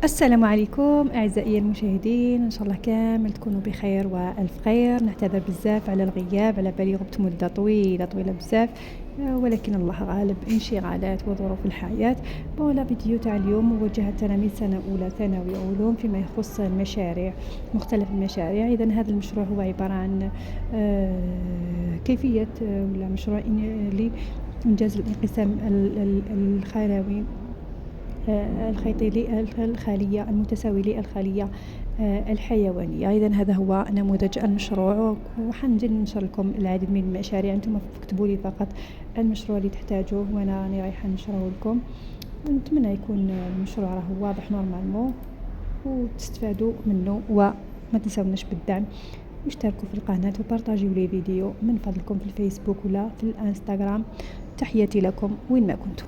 السلام عليكم أعزائي المشاهدين، إن شاء الله كامل تكونوا بخير وألف خير. نعتذر بزاف على الغياب، على بالي غبت مدة طويلة بزاف، ولكن الله غالب، انشغالات وظروف الحياة. لا فيديو تاع اليوم موجه لتلاميذ سنة أولى ثانوي علوم فيما يخص المشاريع، مختلف المشاريع. إذا هذا المشروع هو عبارة عن كيفية ولا مشروع لإنجاز الانقسام الخلوي الخيطي للخلية المتساوي للخلية الحيوانية. إذا هذا هو نموذج المشروع، وحنجي ننشر لكم العديد من المشاريع. انتم اكتبوا لي فقط المشروع اللي تحتاجوه وانا راني رايحه نشره لكم، ونتمنى يكون المشروع راه واضح نورمالمون وتستفادوا منه. وما تنسوناش بالدعم، واشتركوا في القناة وبارطاجيوا لي فيديو من فضلكم في الفيسبوك ولا في الانستغرام. تحياتي لكم وين ما كنتم.